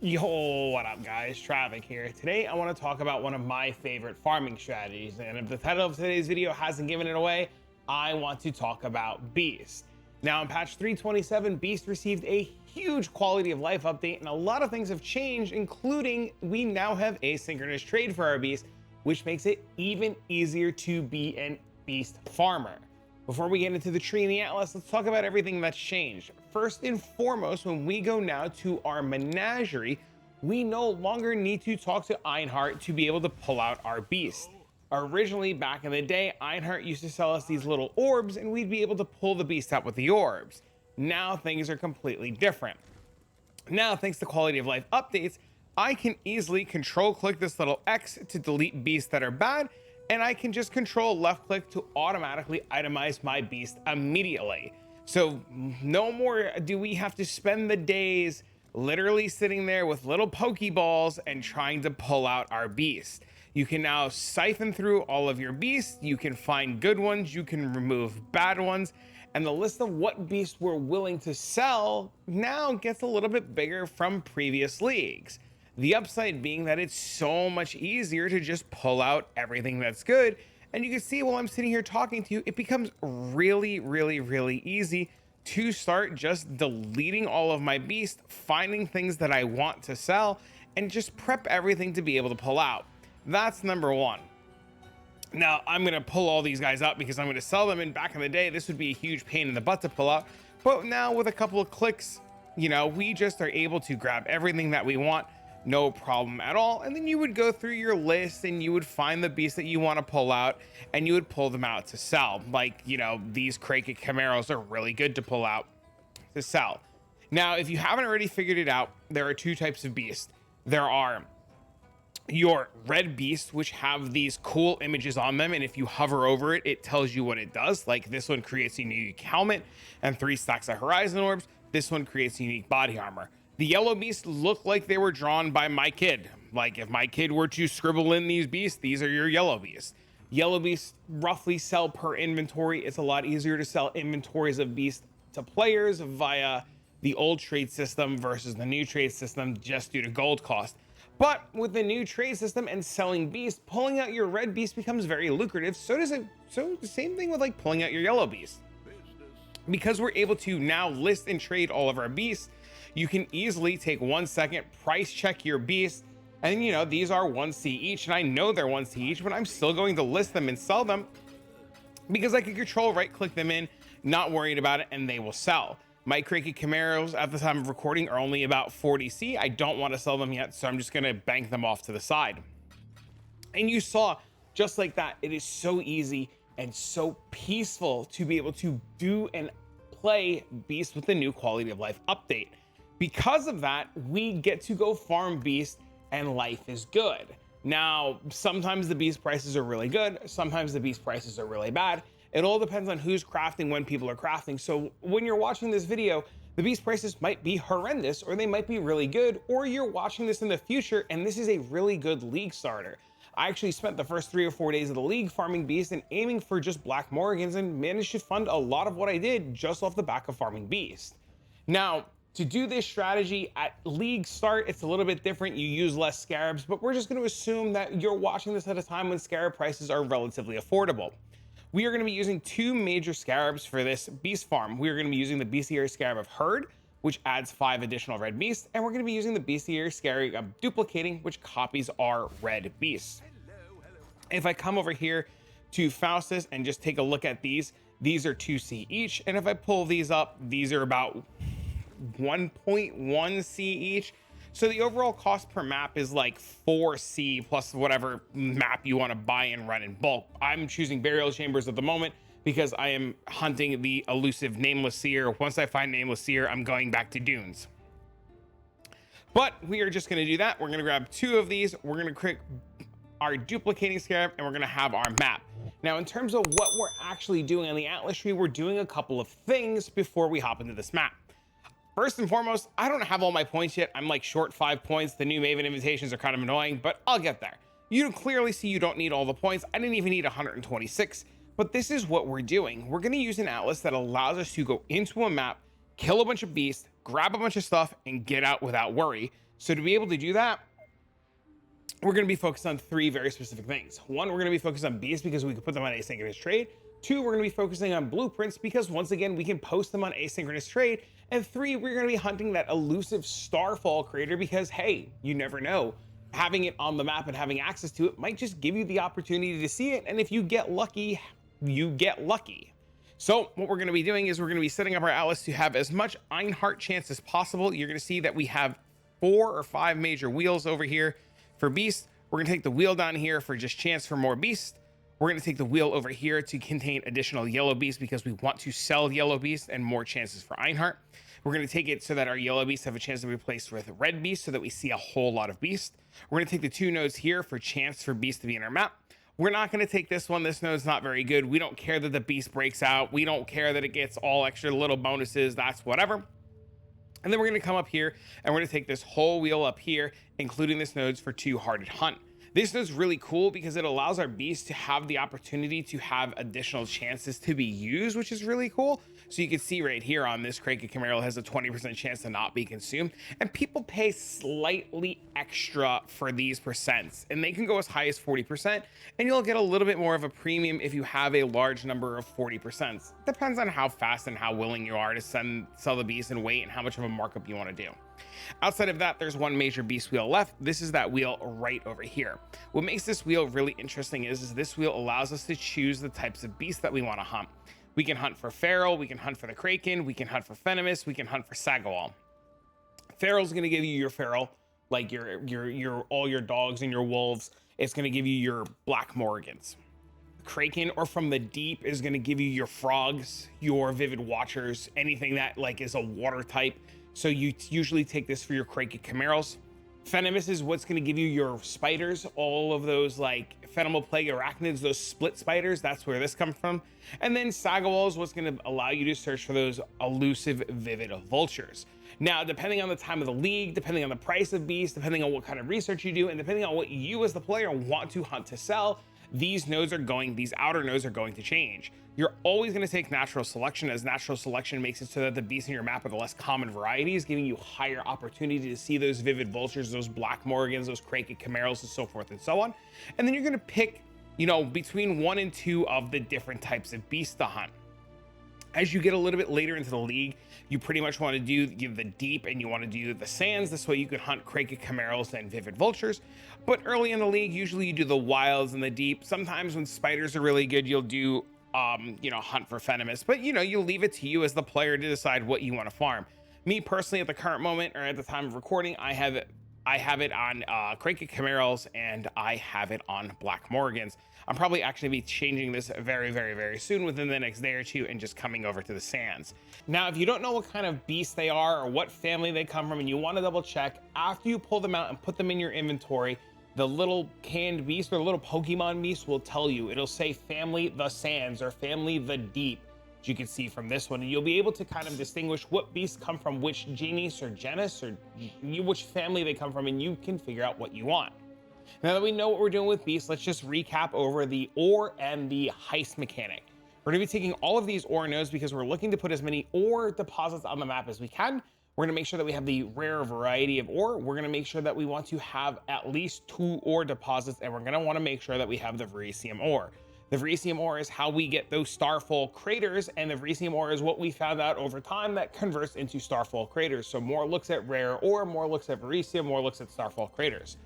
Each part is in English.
Yo, what up guys, Travic here. Today I want to talk about one of my favorite farming strategies, and if the title of today's video hasn't given it away, I want to talk about Beast. Now in patch 3.27, Beast received a huge quality of life update and a lot of things have changed, including we now have asynchronous trade for our Beast, which makes it even easier to be an Beast farmer. Before we get into the tree and the atlas, let's talk about everything that's changed. First and foremost, when we go now to our menagerie, we no longer need to talk to Einhart to be able to pull out our beast. Originally, back in the day, Einhart used to sell us these little orbs and we'd be able to pull the beast out with the orbs. Now things are completely different. Now, thanks to quality of life updates, I can easily control click this little X to delete beasts that are bad, and I can just control left click to automatically itemize my beast immediately. So no more do we have to spend the days literally sitting there with little Pokeballs and trying to pull out our beast. You can now siphon through all of your beasts, you can find good ones, you can remove bad ones, and the list of what beasts we're willing to sell now gets a little bit bigger from previous leagues. The upside being that it's so much easier to just pull out everything that's good. And you can see while I'm sitting here talking to you, it becomes really easy to start just deleting all of my beasts, finding things that I want to sell, and just prep everything to be able to pull out. That's number one. Now, I'm going to pull all these guys up because I'm going to sell them. And back in the day, this would be a huge pain in the butt to pull out. But now with a couple of clicks, you know, we just are able to grab everything that we want. No problem at all. And then you would go through your list and you would find the beasts that you want to pull out and you would pull them out to sell. Like, you know, these Kraken Camaros are really good to pull out to sell. Now, if you haven't already figured it out, there are two types of beasts. There are your red beasts, which have these cool images on them, and if you hover over it, it tells you what it does. Like this one creates a unique helmet and 3 stacks of horizon orbs. This one creates unique body armor. The yellow beasts look like they were drawn by my kid. Like if my kid were to scribble in these beasts, these are your yellow beasts. Yellow beasts roughly sell per inventory. It's a lot easier to sell inventories of beasts to players via the old trade system versus the new trade system just due to gold cost. But with the new trade system and selling beasts, pulling out your red beast becomes very lucrative. So the same thing with like pulling out your yellow beast. Because we're able to now list and trade all of our beasts, you can easily take 1 second, price check your beast, and you know, these are 1C each, and I know they're 1C each, but I'm still going to list them and sell them because I can control right click them in, not worried about it, and they will sell. My Kraken Camaros at the time of recording are only about 40C. I don't want to sell them yet, so I'm just going to bank them off to the side. And you saw, just like that, it is so easy and so peaceful to be able to do and play Beast with the new quality of life update. Because of that, we get to go farm Beast and life is good. Now, sometimes the Beast prices are really good. Sometimes the Beast prices are really bad. It all depends on who's crafting when people are crafting. So when you're watching this video, the Beast prices might be horrendous or they might be really good, or you're watching this in the future and this is a really good league starter. I actually spent the first 3 or 4 days of the league farming Beast and aiming for just Black Morgans and managed to fund a lot of what I did just off the back of farming Beast. Now, to do this strategy at league start, it's a little bit different. You use less scarabs, but we're just going to assume that you're watching this at a time when scarab prices are relatively affordable. We are going to be using 2 major scarabs for this beast farm. We are going to be using the Bestiary Scarab of Herd, which adds 5 additional red beasts, and we're going to be using the Bestiary Scarab of Duplicating, which copies our red beasts. If I come over here to Faustus and just take a look at these are 2C each, and if I pull these up, these are about 1.1C each. So the overall cost per map is like 4C plus whatever map you want to buy and run in bulk. I'm choosing Burial Chambers at the moment because I am hunting the elusive Nameless Seer. Once I find Nameless Seer, I'm going back to Dunes. But we are just going to do that. We're going to grab 2 of these. We're going to click our Duplicating Scarab and we're going to have our map. Now, in terms of what we're actually doing on the Atlas tree, we're doing a couple of things before we hop into this map. First and foremost, I don't have all my points yet. I'm like short 5 points. The new Maven invitations are kind of annoying, but I'll get there. You can clearly see you don't need all the points. I didn't even need 126, but this is what we're doing. We're going to use an Atlas that allows us to go into a map, kill a bunch of beasts, grab a bunch of stuff, and get out without worry. So to be able to do that, we're going to be focused on 3 very specific things. 1, we're going to be focused on beasts because we can put them on asynchronous trade. 2, we're going to be focusing on blueprints because once again, we can post them on asynchronous trade. And 3, we're going to be hunting that elusive Starfall creator because, hey, you never know. Having it on the map and having access to it might just give you the opportunity to see it. And if you get lucky, you get lucky. So what we're going to be doing is we're going to be setting up our atlas to have as much Einhart chance as possible. You're going to see that we have 4 or 5 major wheels over here for beast. We're going to take the wheel down here for just chance for more beast. We're going to take the wheel over here to contain additional yellow beast because we want to sell yellow beast and more chances for Einhart. We're going to take it so that our yellow beasts have a chance to be replaced with red beast so that we see a whole lot of beast. We're going to take the 2 nodes here for chance for beast to be in our map. We're not going to take this one. This node's not very good. We don't care that the beast breaks out. We don't care that it gets all extra little bonuses. That's whatever. And then we're going to come up here and we're going to take this whole wheel up here, including this nodes for 2 hearted hunt. This is really cool because it allows our beast to have the opportunity to have additional chances to be used, which is really cool. So you can see right here on this Kraken Camaro has a 20% chance to not be consumed, and people pay slightly extra for these percents, and they can go as high as 40%, and you'll get a little bit more of a premium if you have a large number of 40%. Depends on how fast and how willing you are to sell the beast and wait and how much of a markup you want to do. Outside of that, there's one major beast wheel left. This is that wheel right over here. What makes this wheel really interesting is this wheel allows us to choose the types of beasts that we want to hunt. We can hunt for Feral, we can hunt for the Kraken, we can hunt for Venomous, we can hunt for Sagawal. Feral's going to give you your Feral, like your all your dogs and your wolves. It's going to give you your Black Morgans. Kraken, or from the deep, is going to give you your frogs, your Vivid Watchers, anything that like is a water type. So you usually take this for your Kraken Camaros. Venomous is what's going to give you your spiders, all of those like Phenomenal Plague Arachnids, those split spiders. That's where this comes from. And then Sagawal is what's going to allow you to search for those elusive Vivid Vultures. Now, depending on the time of the league, depending on the price of beast, depending on what kind of research you do, and depending on what you as the player want to hunt to sell, these outer nodes are going to change. You're always going to take natural selection, as natural selection makes it so that the beasts in your map are the less common varieties, giving you higher opportunity to see those Vivid Vultures, those Black Morgans, those Kraken Camaros, and so forth and so on. And then you're going to pick, between 1 and 2 of the different types of beasts to hunt. As you get a little bit later into the league, you pretty much want to do the deep and you want to do the sands. This way you can hunt Kraken Camaros and Vivid Vultures. But early in the league, usually you do the wilds and the deep. Sometimes when spiders are really good, you'll do hunt for Venomous. But you leave it to you as the player to decide what you want to farm. Me personally, at the current moment, or at the time of recording, I have it on Kraken Camaros and I have it on Black Morgans. I'm probably actually be changing this very, very, very soon, within the next day or 2, and just coming over to the sands. Now, if you don't know what kind of beast they are or what family they come from, and you want to double check, after you pull them out and put them in your inventory, the little canned beast or the little Pokemon beast will tell you. It'll say family the sands or family the deep, as you can see from this one. And you'll be able to kind of distinguish what beasts come from which genus or genus, or which family they come from, and you can figure out what you want. Now that we know what we're doing with beasts, let's just recap over the ore and the heist mechanic. We're going to be taking all of these ore nodes because we're looking to put as many ore deposits on the map as we can. We're going to make sure that we have the rare variety of ore. We're going to make sure that we want to have at least 2 ore deposits, and we're going to want to make sure that we have the Verisium ore. The Verisium ore is how we get those Starfall craters, and the Verisium ore is what we found out over time that converts into Starfall craters. So more looks at rare ore, more looks at Verisium, more looks at Starfall craters.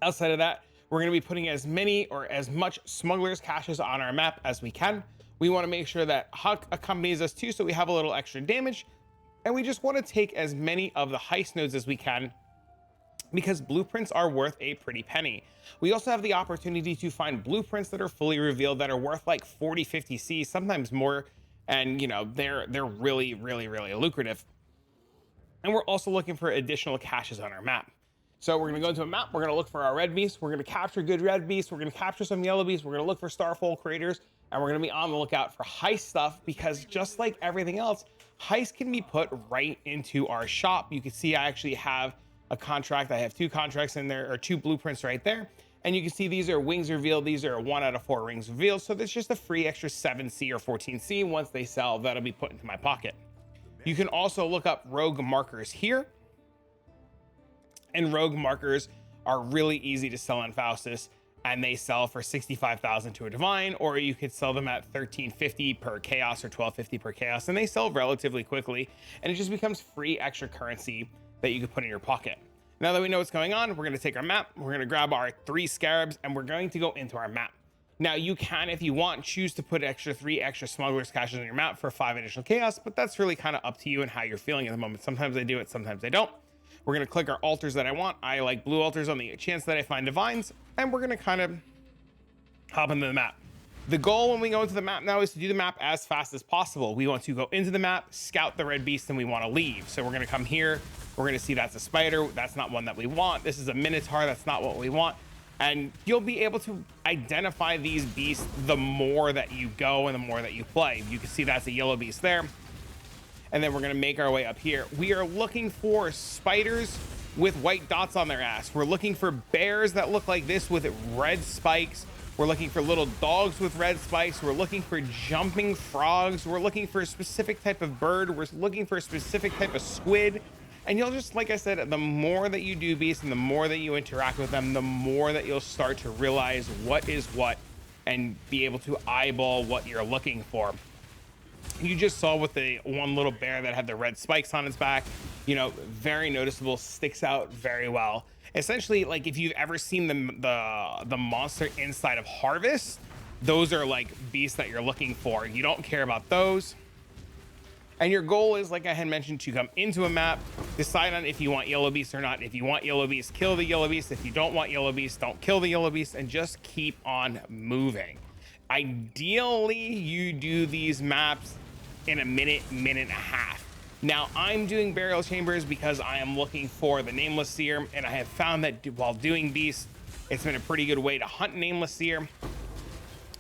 Outside of that, we're going to be putting as many or as much smugglers caches on our map as we can. We want to make sure that Huck accompanies us too, so we have a little extra damage. And we just want to take as many of the heist nodes as we can, because blueprints are worth a pretty penny. We also have the opportunity to find blueprints that are fully revealed that are worth like 40, 50 C, sometimes more. And they're really, really, really lucrative. And we're also looking for additional caches on our map. So we're going to go into a map, we're going to look for our red beasts, we're going to capture good red beasts, we're going to capture some yellow beasts, we're going to look for Starfall craters, and we're going to be on the lookout for heist stuff, because just like everything else, heist can be put right into our shop. You can see I actually have a contract. I have 2 contracts in there, or 2 blueprints right there. And you can see these are wings revealed. These are 1 out of 4 rings revealed. So there's just a free extra 7C or 14C. Once they sell, that'll be put into my pocket. You can also look up rogue markers here. And rogue markers are really easy to sell on Faustus, and they sell for 65,000 to a divine, or you could sell them at 1350 per chaos or 1250 per chaos, and they sell relatively quickly, and it just becomes free extra currency that you could put in your pocket. Now that we know what's going on, we're going to take our map, we're going to grab our 3 scarabs, and we're going to go into our map. Now you can, if you want, choose to put 3 extra smugglers caches on your map for 5 additional chaos, but that's really kind of up to you and how you're feeling at the moment. Sometimes I do it, sometimes I don't. We're going to click our altars that I want. I like blue altars on the chance that I find divines, and we're going to kind of hop into the map. The goal when we go into the map now is to do the map as fast as possible. We want to go into the map, scout the red beast, and we want to leave. So we're going to come here. We're going to see that's a spider. That's not one that we want. This is a minotaur. That's not what we want. And you'll be able to identify these beasts the more that you go and the more that you play. You can see that's a yellow beast there. And then we're going to make our way up here. We are looking for spiders with white dots on their ass. We're looking for bears that look like this with red spikes. We're looking for little dogs with red spikes. We're looking for jumping frogs. We're looking for a specific type of bird. We're looking for a specific type of squid. And you'll just, like I said, the more that you do beasts and the more that you interact with them, the more that you'll start to realize what is what and be able to eyeball what you're looking for. You just saw with the one little bear that had the red spikes on its back, you know, very noticeable, sticks out very well. Essentially, like if you've ever seen the monster inside of Harvest, those are like beasts that you're looking for. You don't care about those. And your goal is, like I had mentioned, to come into a map, decide on if you want yellow beast or not. If you want yellow beast, kill the yellow beast. If you don't want yellow beast, don't kill the yellow beast, and just keep on moving. Ideally, you do these maps in a minute and a half. Now, I'm doing burial chambers because I am looking for the nameless seer, and I have found that while doing beasts, it's been a pretty good way to hunt nameless seer.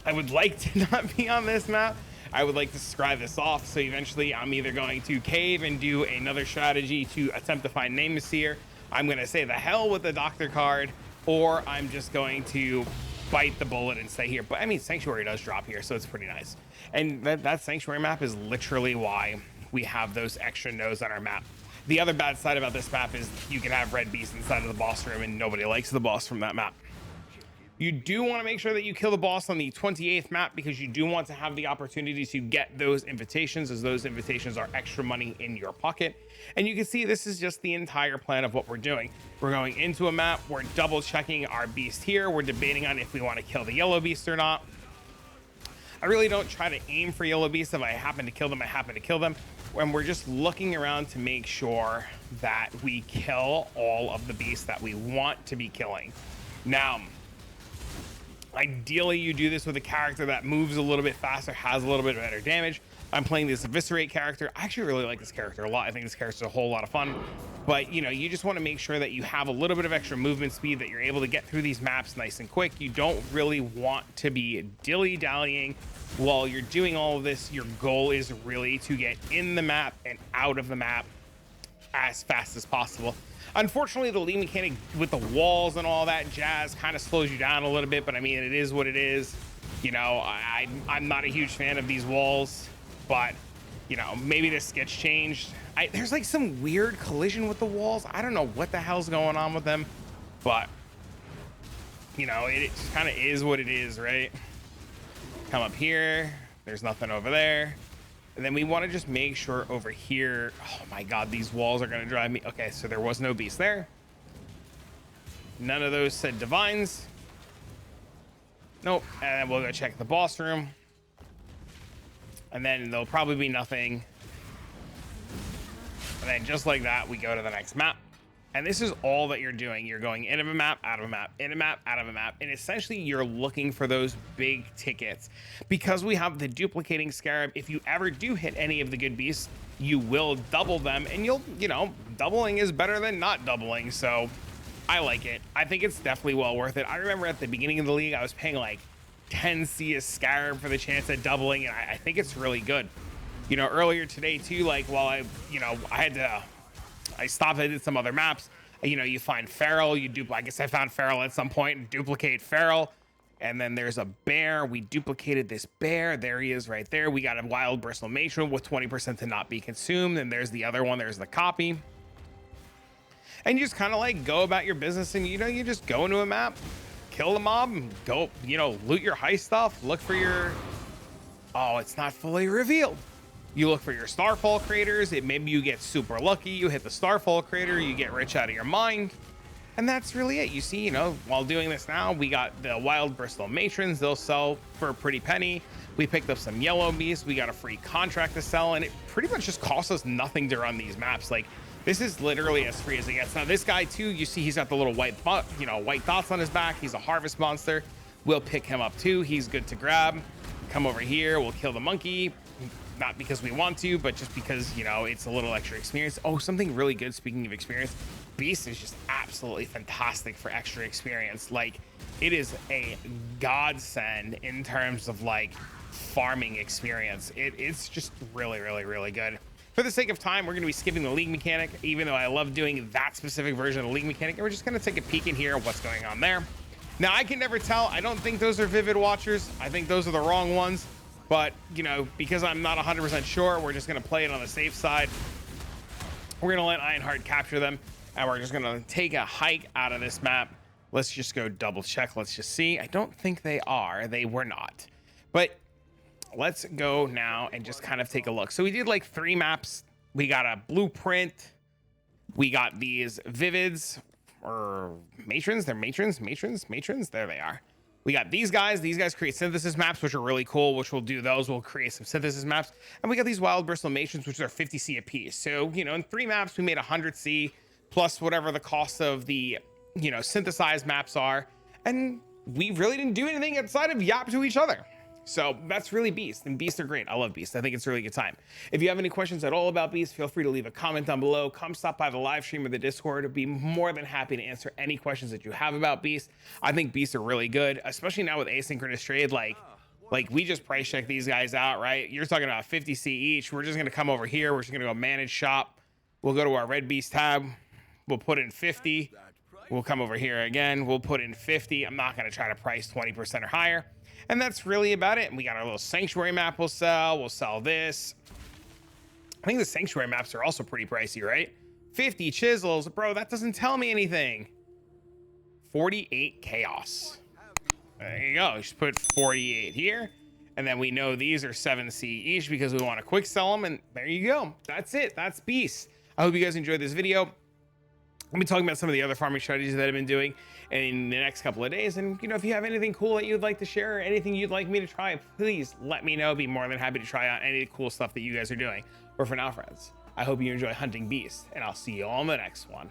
I would like to not be on this map. I would like to scribe this off, so eventually I'm either going to cave and do another strategy to attempt to find nameless seer. I'm going to say the hell with the doctor card, or I'm just going to bite the bullet and stay here. But I mean, Sanctuary does drop here, so it's pretty nice. And that Sanctuary map is literally why we have those extra nodes on our map. The other bad side about this map is you can have red beasts inside of the boss room, and nobody likes the boss from that map. You do want to make sure that you kill the boss on the 28th map, because you do want to have the opportunity to get those invitations, as those invitations are extra money in your pocket. And you can see this is just the entire plan of what we're doing. We're going into a map, we're double checking our beast here, we're debating on if we want to kill the yellow beast or not. I really don't try to aim for yellow beasts. If I happen to kill them, I happen to kill them. When we're just looking around to make sure that we kill all of the beasts that we want to be killing. Now, ideally, you do this with a character that moves a little bit faster, has a little bit better damage. I'm playing this Eviscerate character. I actually really like this character a lot. I think this character is a whole lot of fun. But, you know, you just want to make sure that you have a little bit of extra movement speed, that you're able to get through these maps nice and quick. You don't really want to be dilly-dallying while you're doing all of this. Your goal is really to get in the map and out of the map as fast as possible. Unfortunately, the lead mechanic with the walls and all that jazz kind of slows you down a little bit, but I mean, it is what it is. You know, I'm not a huge fan of these walls, but, you know, maybe this gets changed. There's like some weird collision with the walls. I don't know what the hell's going on with them, but, you know, it kind of is what it is, right? Come up here. There's nothing over there. And then we want to just make sure over here. Oh my God, these walls are going to drive me. Okay, so there was no beast there. None of those said divines. Nope. And then we'll go check the boss room. And then there'll probably be nothing. And then just like that, we go to the next map. And this is all that you're doing. You're going in of a map, out of a map, in a map, out of a map. And essentially you're looking for those big tickets. Because we have the duplicating scarab, if you ever do hit any of the good beasts, you will double them. And you know, doubling is better than not doubling. So I like it. I think it's definitely well worth it. I remember at the beginning of the league, I was paying like 10 C a scarab for the chance at doubling. And I think it's really good. You know, earlier today too, like while I stopped, I did some other maps. You know, you find Feral, I guess I found Feral at some point and duplicate Feral. And then there's a bear. We duplicated this bear. There he is right there. We got a wild bristle matron with 20% to not be consumed. And there's the other one. There's the copy. and you just kind of like go about your business, and you just go into a map, kill the mob, and go, loot your high stuff, look for your, oh, it's not fully revealed. You look for your Starfall craters. Maybe you get super lucky, you hit the Starfall crater, you get rich out of your mind. And that's really it. You see, while doing this now, we got the wild Bristol matrons. They'll sell for a pretty penny. We picked up some yellow beasts. We got a free contract to sell, and it pretty much just costs us nothing to run these maps. Like, this is literally as free as it gets. Now, this guy too, you see he's got the little white dots on his back. He's a harvest monster. We'll pick him up too. He's good to grab. Come over here. We'll kill the monkey. Not because we want to, but just because, it's a little extra experience. Oh, something really good, speaking of experience, Beast is just absolutely fantastic for extra experience. Like, it is a godsend in terms of like farming experience. It's just really, really, really good. For the sake of time, we're going to be skipping the league mechanic, even though I love doing that specific version of the league mechanic, and we're just going to take a peek in here at what's going on there. Now, I can never tell. I don't think those are Vivid Watchers. I think those are the wrong ones. But, because I'm not 100% sure, we're just going to play it on the safe side. We're going to let Ironheart capture them, and we're just going to take a hike out of this map. Let's just go double check. Let's just see. I don't think they are. They were not. But let's go now and just kind of take a look. So we did like 3 maps. We got a blueprint. We got these Vivids, or matrons. They're matrons. There they are. We got these guys. These guys create synthesis maps, which are really cool, which we'll do those. We'll create some synthesis maps. And we got these wild Bristol matrons, which are 50C a piece. So, in 3 maps, we made 100C plus whatever the cost of the, synthesized maps are. And we really didn't do anything outside of yap to each other. So that's really Beast, and Beasts are great. I love Beast. I think it's a really good time. If you have any questions at all about Beast, feel free to leave a comment down below. Come stop by the live stream or the Discord. I'd be more than happy to answer any questions that you have about Beast. I think Beasts are really good, especially now with asynchronous trade. Like we just price check these guys out, right? You're talking about 50C each. We're just gonna come over here. We're just gonna go manage shop. We'll go to our red Beast tab. We'll put in 50. We'll come over here again. We'll put in 50. I'm not gonna try to price 20% or higher. And that's really about it. And we got our little sanctuary map we'll sell. We'll sell this. I think the sanctuary maps are also pretty pricey, right? 50 chisels. Bro, that doesn't tell me anything. 48 chaos. There you go. Just put 48 here. And then we know these are 7C each because we want to quick sell them. And there you go. That's it. That's Beast. I hope you guys enjoyed this video. I'll be talking about some of the other farming strategies that I've been doing in the next couple of days. And, if you have anything cool that you'd like to share or anything you'd like me to try, please let me know. Be more than happy to try out any cool stuff that you guys are doing. But for now, friends, I hope you enjoy hunting Beasts, and I'll see you all in the next one.